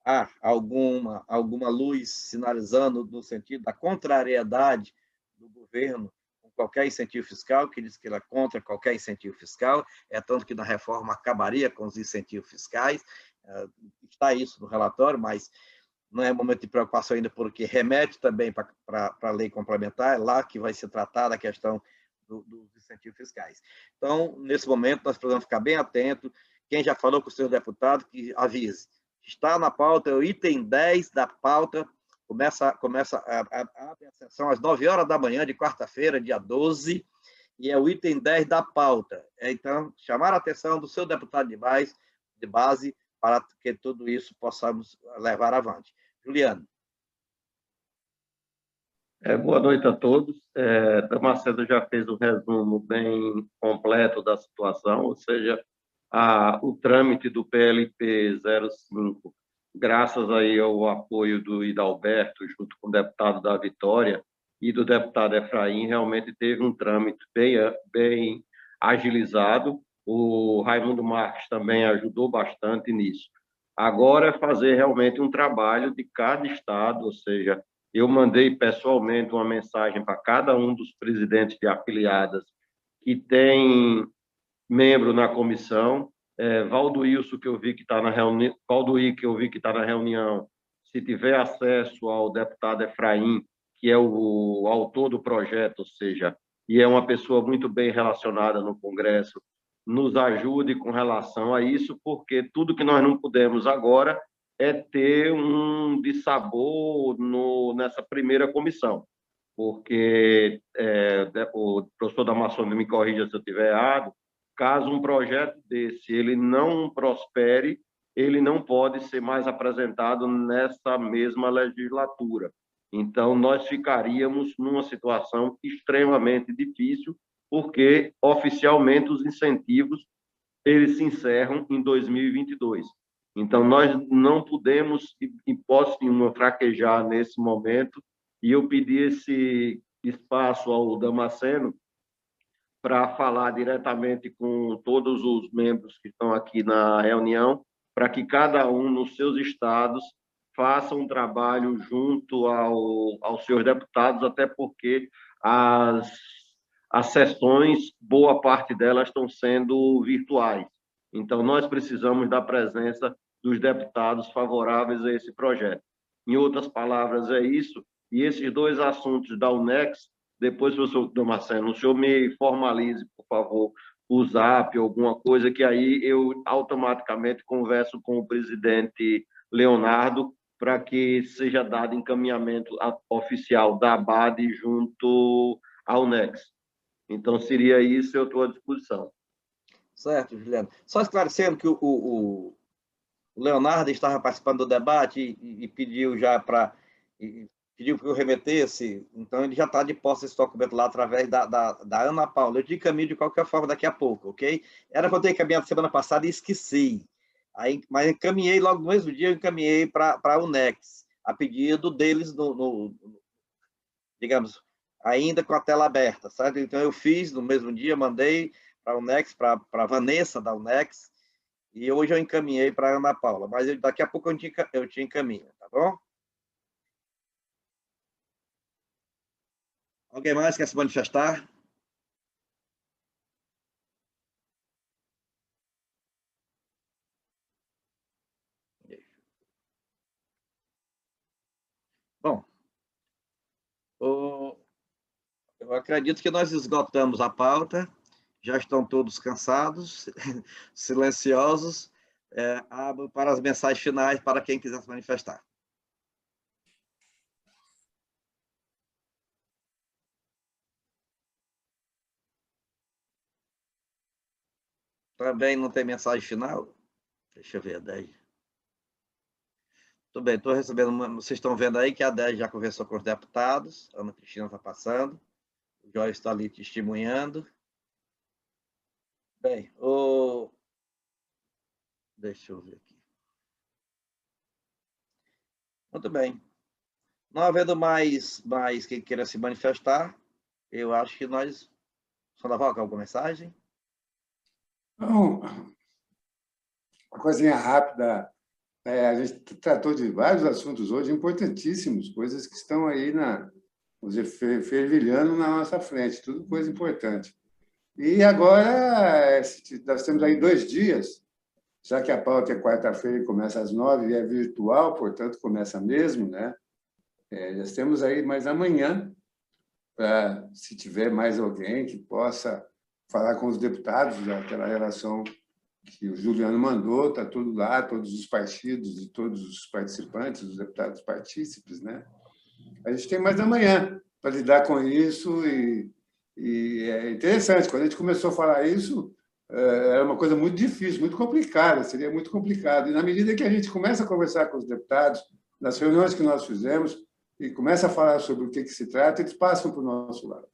a alguma luz sinalizando no sentido da contrariedade do governo com qualquer incentivo fiscal, que diz que ele é contra qualquer incentivo fiscal, tanto que na reforma acabaria com os incentivos fiscais. Está isso no relatório, mas não é momento de preocupação ainda, porque remete também para a lei complementar, é lá que vai ser tratada a questão dos incentivos fiscais. Então, nesse momento, nós precisamos ficar bem atentos. Quem já falou com o senhor deputado, que avise. Está na pauta, é o item 10 da pauta, começa a sessão às 9 horas da manhã de quarta-feira, dia 12, e é o item 10 da pauta. Então, chamar a atenção do seu deputado de base para que tudo isso possamos levar avante. Juliano. Boa noite a todos. Damasceno já fez um resumo bem completo da situação, ou seja, o trâmite do PLP 05, graças aí ao apoio do Hidalberto, junto com o deputado da Vitória e do deputado Efraim, realmente teve um trâmite bem agilizado. O Raimundo Marques também ajudou bastante nisso. Agora é fazer realmente um trabalho de cada estado, ou seja, eu mandei pessoalmente uma mensagem para cada um dos presidentes de afiliadas que tem membro na comissão, Valdoilson, que eu vi que está na reunião, Valdoir, que eu vi que está na reunião, se tiver acesso ao deputado Efraim, que é o autor do projeto, ou seja, e é uma pessoa muito bem relacionada no Congresso, nos ajude com relação a isso, porque tudo que nós não podemos agora é ter um dissabor nessa primeira comissão, porque o professor Damasceno me corrija se eu estiver errado, caso um projeto desse ele não prospere, ele não pode ser mais apresentado nessa mesma legislatura. Então, nós ficaríamos numa situação extremamente difícil, porque, oficialmente, os incentivos eles se encerram em 2022. Então, nós não podemos, em hipótese nenhuma, fraquejar nesse momento, e eu pedi esse espaço ao Damasceno para falar diretamente com todos os membros que estão aqui na reunião, para que cada um, nos seus estados, faça um trabalho junto aos seus deputados, até porque as sessões, boa parte delas estão sendo virtuais. Então, nós precisamos da presença dos deputados favoráveis a esse projeto. Em outras palavras, é isso. E esses dois assuntos da UNEX, depois, professor Damasceno, o senhor me formalize, por favor, o Zap, alguma coisa, que aí eu automaticamente converso com o presidente Leonardo para que seja dado encaminhamento oficial da ABAD junto à UNEX. Então, seria isso, eu estou à disposição. Certo, Juliano. Só esclarecendo que o Leonardo estava participando do debate e pediu já para... pediu que eu remetesse, então ele já está de posse esse documento lá através da Ana Paula. Eu te encaminho de qualquer forma daqui a pouco, ok? Era para eu ter encaminhado semana passada e esqueci. Aí, mas encaminhei logo no mesmo dia, eu encaminhei para a UNEX, a pedido deles, digamos, ainda com a tela aberta, certo? Então eu fiz no mesmo dia, mandei para a UNEX, para a Vanessa da UNEX, e hoje eu encaminhei para a Ana Paula, mas daqui a pouco eu te encaminho, tá bom? Alguém mais quer se manifestar? Bom, eu acredito que nós esgotamos a pauta, já estão todos cansados, silenciosos. Abro para as mensagens finais para quem quiser se manifestar. Também não tem mensagem final? Deixa eu ver, a 10. Tudo bem, estou recebendo vocês estão vendo aí que a 10 já conversou com os deputados, a Ana Cristina está passando, o Joyce está ali testemunhando. Bem, deixa eu ver aqui. Muito bem. Não havendo mais quem queira se manifestar, eu acho que nós... Sandoval, alguma mensagem? Não, uma coisinha rápida. A gente tratou de vários assuntos hoje importantíssimos, coisas que estão aí fervilhando na nossa frente, tudo coisa importante. E agora, nós temos aí 2 dias, já que a pauta é quarta-feira e começa às 9 e é virtual, portanto, começa mesmo, né? Nós temos aí mais amanhã, para, se tiver mais alguém que possa falar com os deputados, aquela relação que o Juliano mandou, está tudo lá, todos os partidos e todos os participantes, os deputados partícipes, né? A gente tem mais amanhã para lidar com isso e é interessante. Quando a gente começou a falar isso, era uma coisa muito difícil, muito complicada, seria muito complicado. E, na medida que a gente começa a conversar com os deputados, nas reuniões que nós fizemos, e começa a falar sobre o que se trata, eles passam para o nosso lado.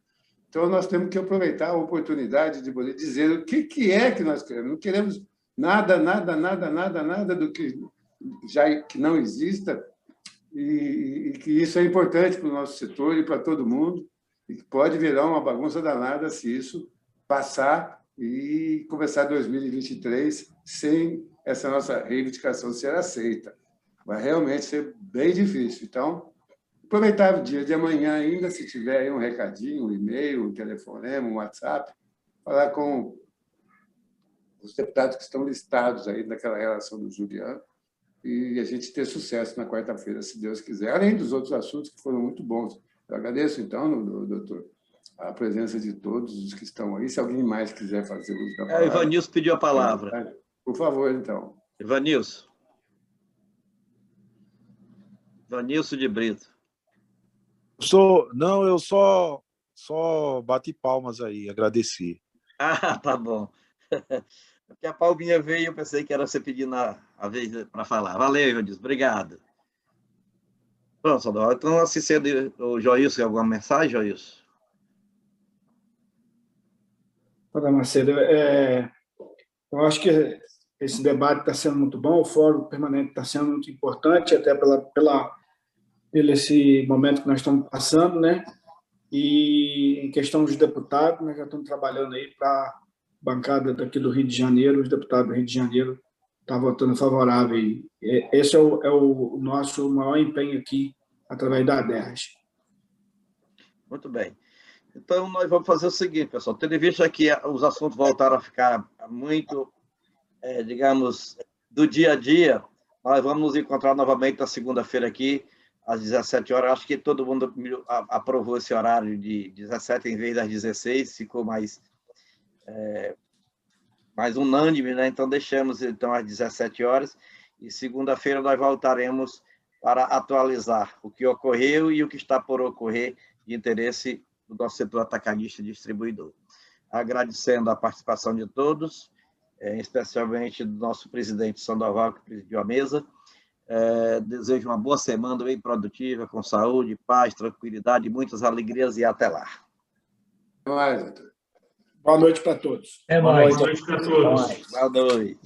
Então, nós temos que aproveitar a oportunidade de poder dizer o que é que nós queremos. Não queremos nada do que não exista, e que isso é importante para o nosso setor e para todo mundo, e que pode virar uma bagunça danada se isso passar e começar 2023 sem essa nossa reivindicação ser aceita. Vai realmente ser bem difícil. Então, aproveitar o dia de amanhã ainda, se tiver aí um recadinho, um e-mail, um telefonema, um WhatsApp, falar com os deputados que estão listados aí naquela relação do Juliano, e a gente ter sucesso na quarta-feira, se Deus quiser, além dos outros assuntos que foram muito bons. Eu agradeço, então, doutor, a presença de todos os que estão aí. Se alguém mais quiser fazer uso da palavra... Ivanilson pediu a palavra. Por favor, então. Ivanilson. Ivanilson de Brito. Eu só bati palmas aí, agradeci. Ah, tá bom. Porque a palminha veio, eu pensei que era você pedindo a vez para falar. Valeu, Ivanilson. Obrigado. Pronto, Sandoval. Então, assim sendo, o Joilson, alguma mensagem, Joilson? Olá, Macedo. Eu acho que esse debate está sendo muito bom, o fórum permanente está sendo muito importante, até pelo esse momento que nós estamos passando, né? E em questão dos deputados, nós já estamos trabalhando aí para a bancada daqui do Rio de Janeiro, os deputados do Rio de Janeiro estão votando favorável. Esse é o nosso maior empenho aqui, através da ADERJ. Muito bem. Então, nós vamos fazer o seguinte, pessoal. Tendo em vista que os assuntos voltaram a ficar muito, digamos, do dia a dia, nós vamos nos encontrar novamente na segunda-feira aqui, às 17 horas. Acho que todo mundo aprovou esse horário de 17 em vez das 16, ficou mais unânime, né? Então, deixamos então às 17 horas e segunda-feira nós voltaremos para atualizar o que ocorreu e o que está por ocorrer de interesse do nosso setor atacadista e distribuidor. Agradecendo a participação de todos, especialmente do nosso presidente Sandoval, que presidiu a mesa. Desejo uma boa semana bem produtiva, com saúde, paz, tranquilidade, muitas alegrias e até lá. Até mais, doutor. Boa noite para todos. Até mais. Boa noite para todos. Boa noite.